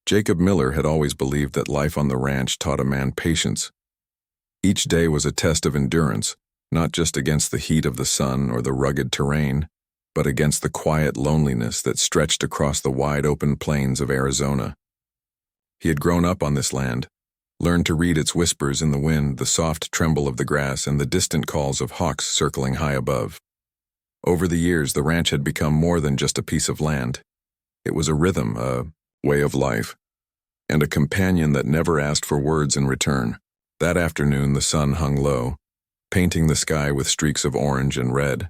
Jacob Miller had always believed that life on the ranch taught a man patience. Each day was a test of endurance, not just against the heat of the sun or the rugged terrain, but against the quiet loneliness that stretched across the wide-open plains of Arizona. He had grown up on this land, learned to read its whispers in the wind, the soft tremble of the grass, and the distant calls of hawks circling high above. Over the years, the ranch had become more than just a piece of land. It was a rhythm, a way of life, and a companion that never asked for words in return. That afternoon, the sun hung low, painting the sky with streaks of orange and red.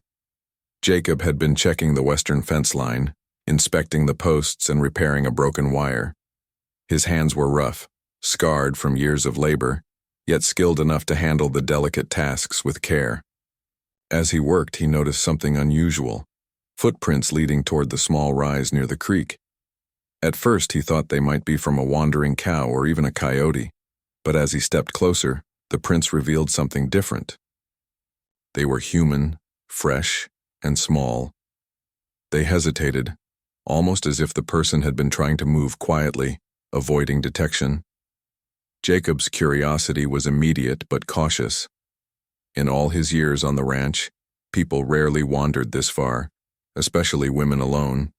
Jacob had been checking the western fence line, inspecting the posts and repairing a broken wire. His hands were rough, scarred from years of labor, yet skilled enough to handle the delicate tasks with care. As he worked, he noticed something unusual, footprints leading toward the small rise near the creek. At first, he thought they might be from a wandering cow or even a coyote, but as he stepped closer, the prints revealed something different. They were human, fresh, and small. They hesitated, almost as if the person had been trying to move quietly, avoiding detection. Jacob's curiosity was immediate but cautious. In all his years on the ranch, people rarely wandered this far, especially women alone.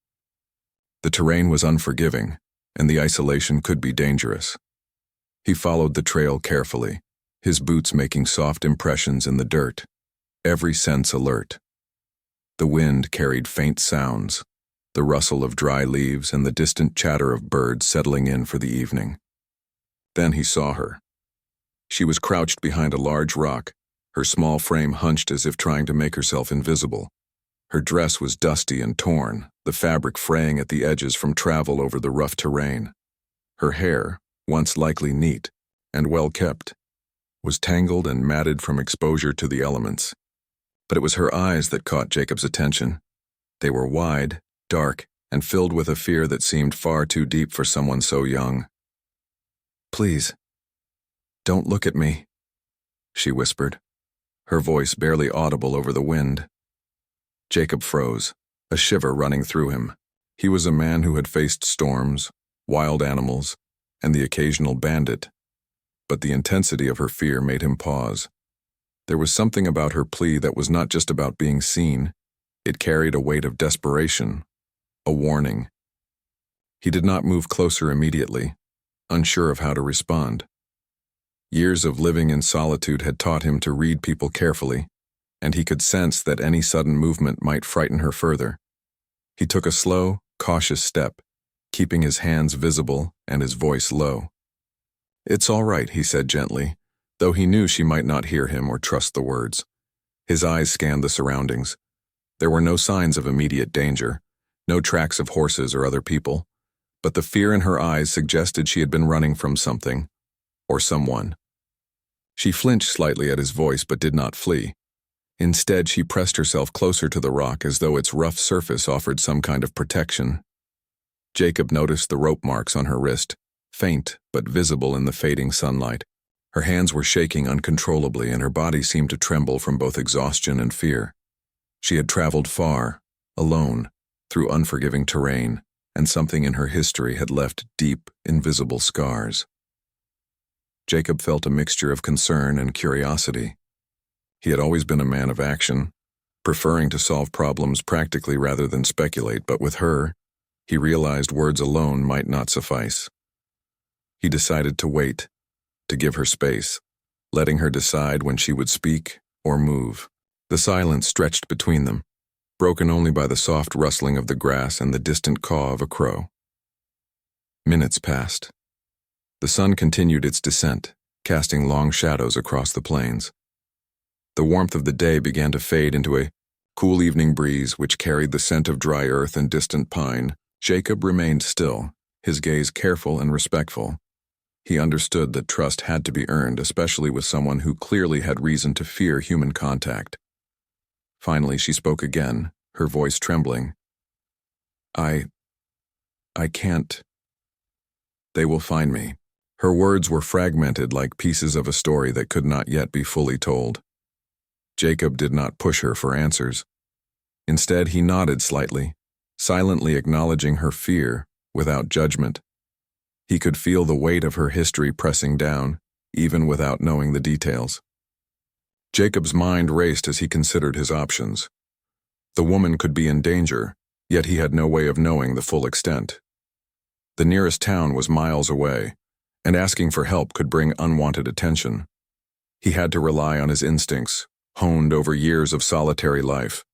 The terrain was unforgiving, and the isolation could be dangerous. He followed the trail carefully, his boots making soft impressions in the dirt, every sense alert. The wind carried faint sounds, the rustle of dry leaves and the distant chatter of birds settling in for the evening. Then he saw her. She was crouched behind a large rock, her small frame hunched as if trying to make herself invisible. Her dress was dusty and torn, the fabric fraying at the edges from travel over the rough terrain. Her hair, once likely neat and well kept, was tangled and matted from exposure to the elements. But it was her eyes that caught Jacob's attention. They were wide, dark, and filled with a fear that seemed far too deep for someone so young. "Please, don't look at me," she whispered, her voice barely audible over the wind. Jacob froze, a shiver running through him. He was a man who had faced storms, wild animals, and the occasional bandit, but the intensity of her fear made him pause. There was something about her plea that was not just about being seen. It carried a weight of desperation, a warning. He did not move closer immediately, unsure of how to respond. Years of living in solitude had taught him to read people carefully, and he could sense that any sudden movement might frighten her further. He took a slow, cautious step, keeping his hands visible and his voice low. "It's all right," he said gently, though he knew she might not hear him or trust the words. His eyes scanned the surroundings. There were no signs of immediate danger, no tracks of horses or other people, but the fear in her eyes suggested she had been running from something, or someone. She flinched slightly at his voice but did not flee. Instead, she pressed herself closer to the rock as though its rough surface offered some kind of protection. Jacob noticed the rope marks on her wrist, faint but visible in the fading sunlight. Her hands were shaking uncontrollably and her body seemed to tremble from both exhaustion and fear. She had traveled far, alone, through unforgiving terrain, and something in her history had left deep, invisible scars. Jacob felt a mixture of concern and curiosity. He had always been a man of action, preferring to solve problems practically rather than speculate, but with her, he realized words alone might not suffice. He decided to wait, to give her space, letting her decide when she would speak or move. The silence stretched between them, broken only by the soft rustling of the grass and the distant caw of a crow. Minutes passed. The sun continued its descent, casting long shadows across the plains. The warmth of the day began to fade into a cool evening breeze which carried the scent of dry earth and distant pine. Jacob remained still, his gaze careful and respectful. He understood that trust had to be earned, especially with someone who clearly had reason to fear human contact. Finally, she spoke again, her voice trembling. I can't. They will find me." Her words were fragmented like pieces of a story that could not yet be fully told. Jacob did not push her for answers. Instead, he nodded slightly, silently acknowledging her fear without judgment. He could feel the weight of her history pressing down, even without knowing the details. Jacob's mind raced as he considered his options. The woman could be in danger, yet he had no way of knowing the full extent. The nearest town was miles away, and asking for help could bring unwanted attention. He had to rely on his instincts, honed over years of solitary life.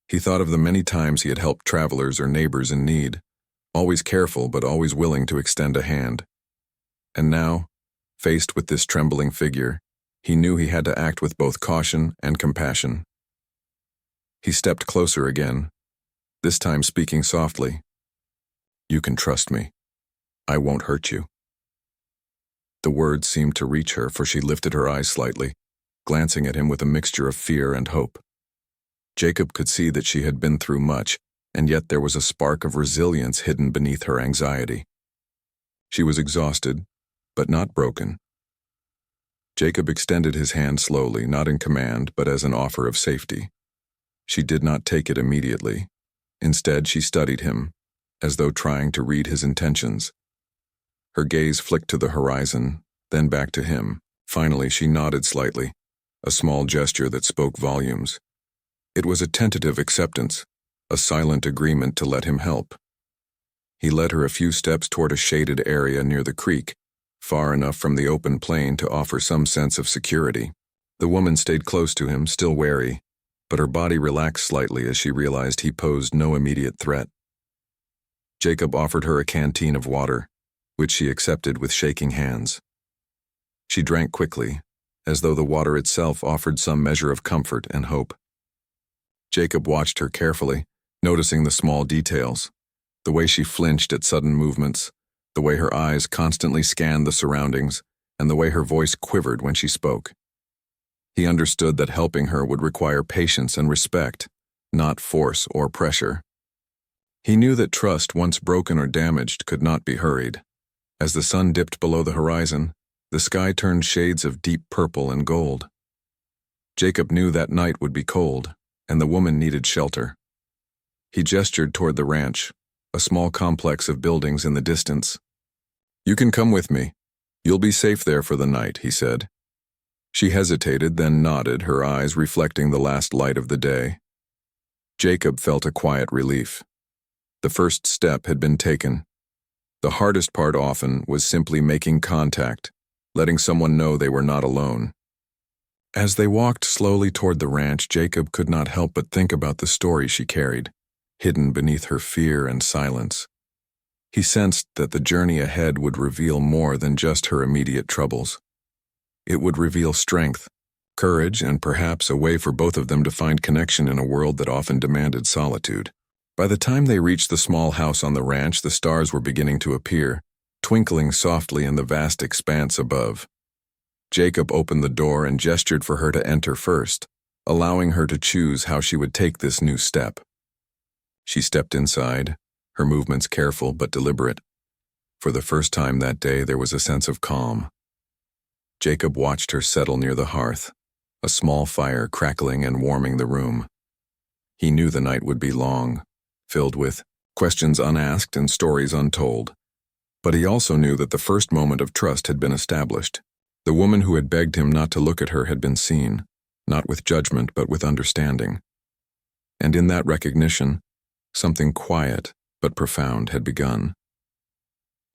He thought of the many times he had helped travelers or neighbors in need, always careful but always willing to extend a hand. And now, faced with this trembling figure, he knew he had to act with both caution and compassion. He stepped closer again, this time speaking softly. "You can trust me. I won't hurt you." The words seemed to reach her, for she lifted her eyes slightly, glancing at him with a mixture of fear and hope. Jacob could see that she had been through much, and yet there was a spark of resilience hidden beneath her anxiety. She was exhausted, but not broken. Jacob extended his hand slowly, not in command, but as an offer of safety. She did not take it immediately. Instead, she studied him, as though trying to read his intentions. Her gaze flicked to the horizon, then back to him. Finally, she nodded slightly, a small gesture that spoke volumes. It was a tentative acceptance, a silent agreement to let him help. He led her a few steps toward a shaded area near the creek, far enough from the open plain to offer some sense of security. The woman stayed close to him, still wary, but her body relaxed slightly as she realized he posed no immediate threat. Jacob offered her a canteen of water, which she accepted with shaking hands. She drank quickly, as though the water itself offered some measure of comfort and hope. Jacob watched her carefully, noticing the small details, the way she flinched at sudden movements, the way her eyes constantly scanned the surroundings, and the way her voice quivered when she spoke. He understood that helping her would require patience and respect, not force or pressure. He knew that trust, once broken or damaged, could not be hurried. As the sun dipped below the horizon, the sky turned shades of deep purple and gold. Jacob knew that night would be cold, and the woman needed shelter. He gestured toward the ranch, a small complex of buildings in the distance. "You can come with me. You'll be safe there for the night," he said. She hesitated, then nodded, her eyes reflecting the last light of the day. Jacob felt a quiet relief. The first step had been taken. The hardest part often was simply making contact, letting someone know they were not alone. As they walked slowly toward the ranch, Jacob could not help but think about the story she carried, hidden beneath her fear and silence. He sensed that the journey ahead would reveal more than just her immediate troubles. It would reveal strength, courage, and perhaps a way for both of them to find connection in a world that often demanded solitude. By the time they reached the small house on the ranch, the stars were beginning to appear, twinkling softly in the vast expanse above. Jacob opened the door and gestured for her to enter first, allowing her to choose how she would take this new step. She stepped inside, her movements careful but deliberate. For the first time that day, there was a sense of calm. Jacob watched her settle near the hearth, a small fire crackling and warming the room. He knew the night would be long, filled with questions unasked and stories untold. But he also knew that the first moment of trust had been established. The woman who had begged him not to look at her had been seen, not with judgment but with understanding. And in that recognition, something quiet but profound had begun.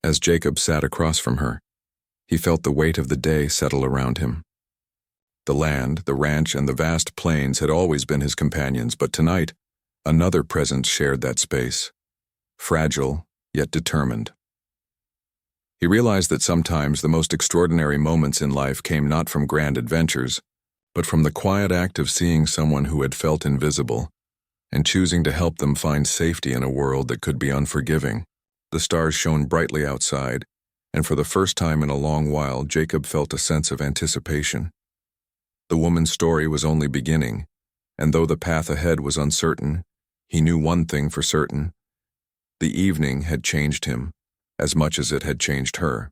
As Jacob sat across from her, he felt the weight of the day settle around him. The land, the ranch, and the vast plains had always been his companions, but tonight, another presence shared that space, fragile yet determined. He realized that sometimes the most extraordinary moments in life came not from grand adventures, but from the quiet act of seeing someone who had felt invisible and choosing to help them find safety in a world that could be unforgiving. The stars shone brightly outside, and for the first time in a long while, Jacob felt a sense of anticipation. The woman's story was only beginning, and though the path ahead was uncertain, he knew one thing for certain. The evening had changed him, as much as it had changed her.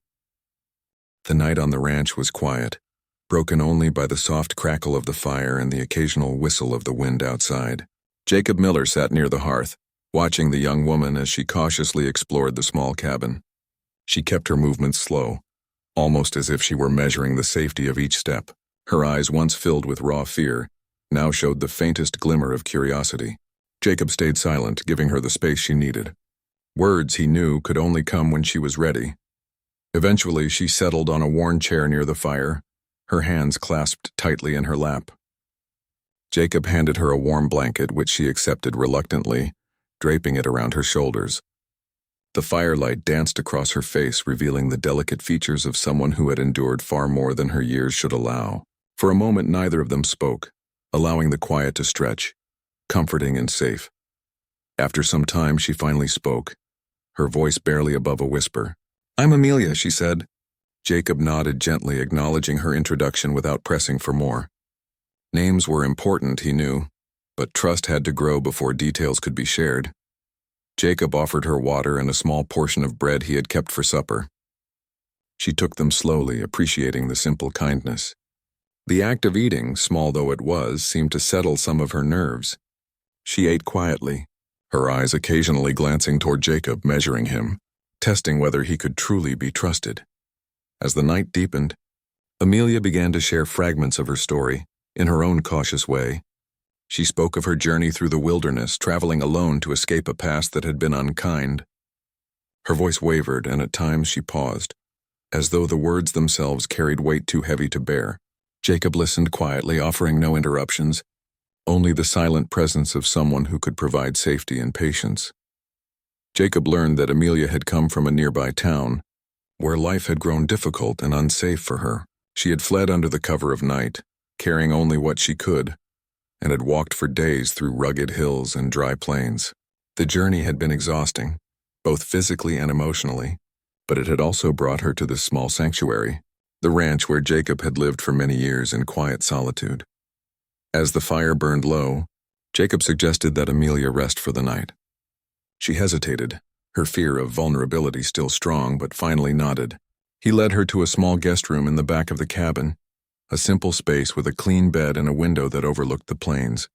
The night on the ranch was quiet, broken only by the soft crackle of the fire and the occasional whistle of the wind outside. Jacob Miller sat near the hearth, watching the young woman as she cautiously explored the small cabin. She kept her movements slow, almost as if she were measuring the safety of each step. Her eyes, once filled with raw fear, now showed the faintest glimmer of curiosity. Jacob stayed silent, giving her the space she needed. Words, he knew, could only come when she was ready. Eventually, she settled on a worn chair near the fire, her hands clasped tightly in her lap. Jacob handed her a warm blanket, which she accepted reluctantly, draping it around her shoulders. The firelight danced across her face, revealing the delicate features of someone who had endured far more than her years should allow. For a moment, neither of them spoke, allowing the quiet to stretch, comforting and safe. After some time, she finally spoke, her voice barely above a whisper. "I'm Amelia," she said. Jacob nodded gently, acknowledging her introduction without pressing for more. Names were important, he knew, but trust had to grow before details could be shared. Jacob offered her water and a small portion of bread he had kept for supper. She took them slowly, appreciating the simple kindness. The act of eating, small though it was, seemed to settle some of her nerves. She ate quietly, her eyes occasionally glancing toward Jacob, measuring him, testing whether he could truly be trusted. As the night deepened, Amelia began to share fragments of her story, in her own cautious way. She spoke of her journey through the wilderness, traveling alone to escape a past that had been unkind. Her voice wavered, and at times she paused, as though the words themselves carried weight too heavy to bear. Jacob listened quietly, offering no interruptions, only the silent presence of someone who could provide safety and patience. Jacob learned that Amelia had come from a nearby town, where life had grown difficult and unsafe for her. She had fled under the cover of night, carrying only what she could, and had walked for days through rugged hills and dry plains. The journey had been exhausting, both physically and emotionally, but it had also brought her to this small sanctuary, the ranch where Jacob had lived for many years in quiet solitude. As the fire burned low, Jacob suggested that Amelia rest for the night. She hesitated, her fear of vulnerability still strong, but finally nodded. He led her to a small guest room in the back of the cabin, a simple space with a clean bed and a window that overlooked the plains.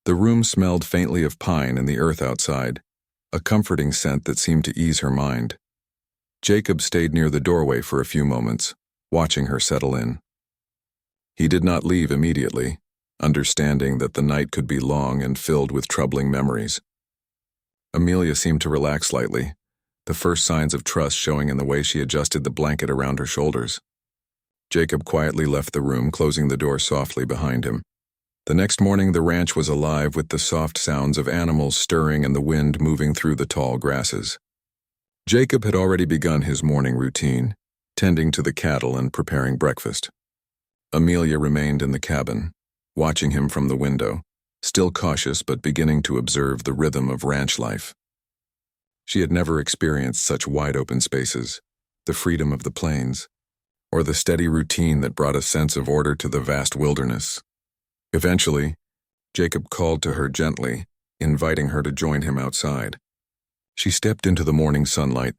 The room smelled faintly of pine and the earth outside, a comforting scent that seemed to ease her mind. Jacob stayed near the doorway for a few moments, watching her settle in. He did not leave immediately, understanding that the night could be long and filled with troubling memories. Amelia seemed to relax slightly, the first signs of trust showing in the way she adjusted the blanket around her shoulders. Jacob quietly left the room, closing the door softly behind him. The next morning, the ranch was alive with the soft sounds of animals stirring and the wind moving through the tall grasses. Jacob had already begun his morning routine, tending to the cattle and preparing breakfast. Amelia remained in the cabin, watching him from the window, still cautious but beginning to observe the rhythm of ranch life. She had never experienced such wide-open spaces, the freedom of the plains, or the steady routine that brought a sense of order to the vast wilderness. Eventually, Jacob called to her gently, inviting her to join him outside. She stepped into the morning sunlight,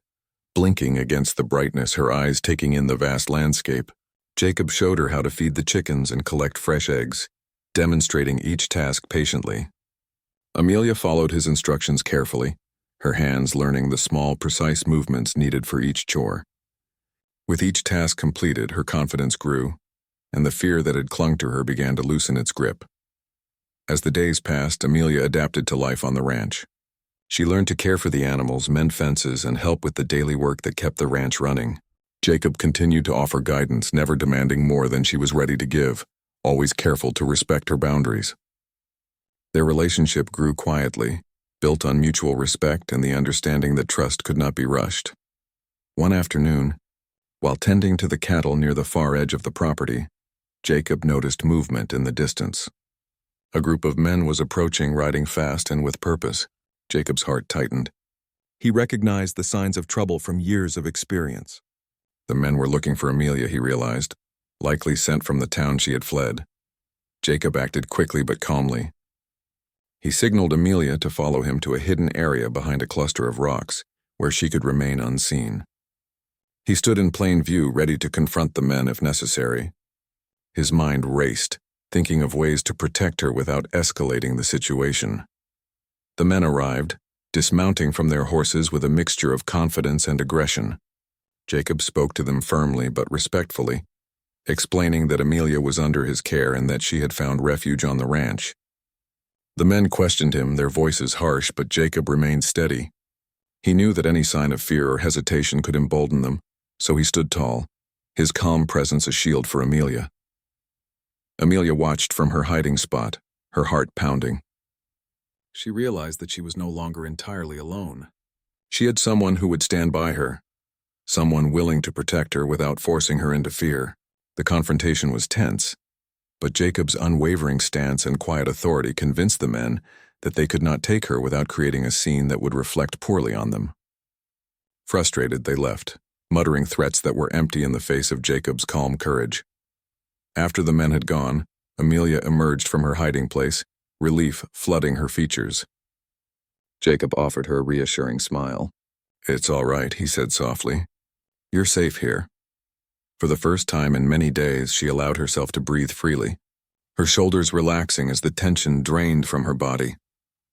blinking against the brightness, her eyes taking in the vast landscape. Jacob showed her how to feed the chickens and collect fresh eggs, demonstrating each task patiently. Amelia followed his instructions carefully, her hands learning the small, precise movements needed for each chore. With each task completed, her confidence grew, and the fear that had clung to her began to loosen its grip. As the days passed, Amelia adapted to life on the ranch. She learned to care for the animals, mend fences, and help with the daily work that kept the ranch running. Jacob continued to offer guidance, never demanding more than she was ready to give, always careful to respect her boundaries. Their relationship grew quietly, built on mutual respect and the understanding that trust could not be rushed. One afternoon, while tending to the cattle near the far edge of the property, Jacob noticed movement in the distance. A group of men was approaching, riding fast and with purpose. Jacob's heart tightened. He recognized the signs of trouble from years of experience. The men were looking for Amelia, he realized, likely sent from the town she had fled. Jacob acted quickly but calmly. He signaled Amelia to follow him to a hidden area behind a cluster of rocks, where she could remain unseen. He stood in plain view, ready to confront the men if necessary. His mind raced, thinking of ways to protect her without escalating the situation. The men arrived, dismounting from their horses with a mixture of confidence and aggression. Jacob spoke to them firmly but respectfully, explaining that Amelia was under his care and that she had found refuge on the ranch. The men questioned him, their voices harsh, but Jacob remained steady. He knew that any sign of fear or hesitation could embolden them, so he stood tall, his calm presence a shield for Amelia. Amelia watched from her hiding spot, her heart pounding. She realized that she was no longer entirely alone. She had someone who would stand by her, someone willing to protect her without forcing her into fear. The confrontation was tense, but Jacob's unwavering stance and quiet authority convinced the men that they could not take her without creating a scene that would reflect poorly on them. Frustrated, they left, muttering threats that were empty in the face of Jacob's calm courage. After the men had gone, Amelia emerged from her hiding place, relief flooding her features. Jacob offered her a reassuring smile. "It's all right," he said softly. "You're safe here." For the first time in many days, she allowed herself to breathe freely, her shoulders relaxing as the tension drained from her body.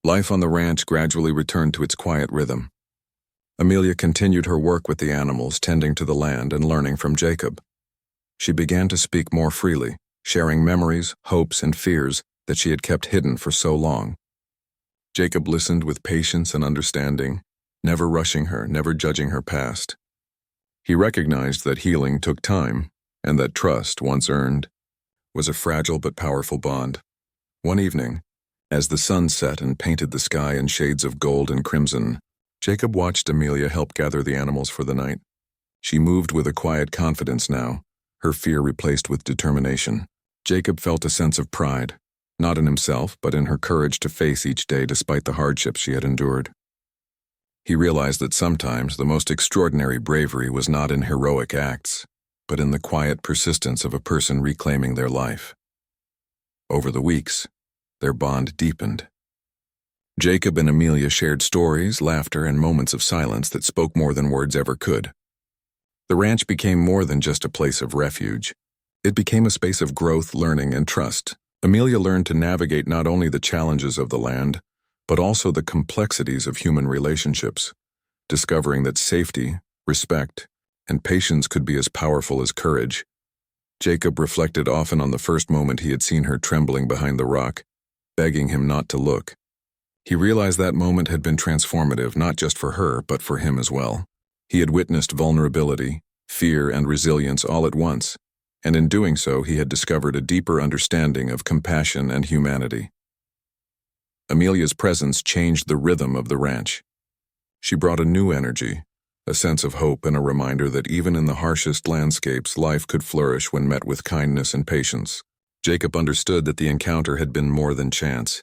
Life on the ranch gradually returned to its quiet rhythm. Amelia continued her work with the animals, tending to the land and learning from Jacob. She began to speak more freely, sharing memories, hopes, and fears that she had kept hidden for so long. Jacob listened with patience and understanding, never rushing her, never judging her past. He recognized that healing took time, and that trust, once earned, was a fragile but powerful bond. One evening, as the sun set and painted the sky in shades of gold and crimson, Jacob watched Amelia help gather the animals for the night. She moved with a quiet confidence now, her fear replaced with determination. Jacob felt a sense of pride, not in himself, but in her courage to face each day despite the hardships she had endured. He realized that sometimes the most extraordinary bravery was not in heroic acts, but in the quiet persistence of a person reclaiming their life. Over the weeks, their bond deepened. Jacob and Amelia shared stories, laughter, and moments of silence that spoke more than words ever could. The ranch became more than just a place of refuge. It became a space of growth, learning, and trust. Amelia learned to navigate not only the challenges of the land, but also the complexities of human relationships, discovering that safety, respect, and patience could be as powerful as courage. Jacob reflected often on the first moment he had seen her trembling behind the rock, begging him not to look. He realized that moment had been transformative, not just for her, but for him as well. He had witnessed vulnerability, fear, and resilience all at once, and in doing so, he had discovered a deeper understanding of compassion and humanity. Amelia's presence changed the rhythm of the ranch. She brought a new energy, a sense of hope, and a reminder that even in the harshest landscapes, life could flourish when met with kindness and patience. Jacob understood that the encounter had been more than chance.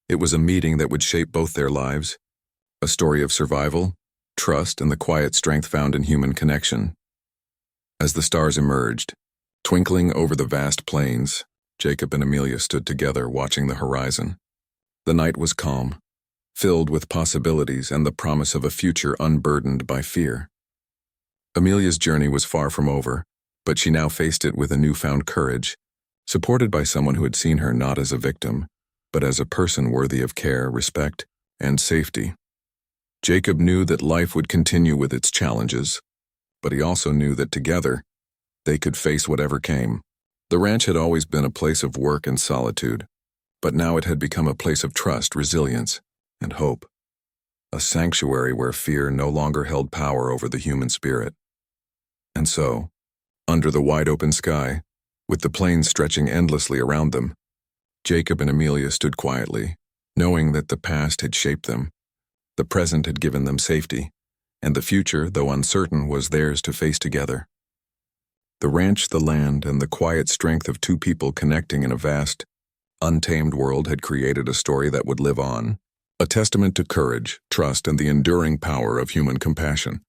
It was a meeting that would shape both their lives, a story of survival, trust, and the quiet strength found in human connection. As the stars emerged, twinkling over the vast plains, Jacob and Amelia stood together watching the horizon. The night was calm, filled with possibilities and the promise of a future unburdened by fear. Amelia's journey was far from over, but she now faced it with a newfound courage, supported by someone who had seen her not as a victim, but as a person worthy of care, respect, and safety. Jacob knew that life would continue with its challenges, but he also knew that together, they could face whatever came. The ranch had always been a place of work and solitude, but now it had become a place of trust, resilience, and hope. A sanctuary where fear no longer held power over the human spirit. And so, under the wide-open sky, with the plains stretching endlessly around them, Jacob and Amelia stood quietly, knowing that the past had shaped them, the present had given them safety, and the future, though uncertain, was theirs to face together. The ranch, the land, and the quiet strength of two people connecting in a vast, untamed world had created a story that would live on, a testament to courage, trust, and the enduring power of human compassion.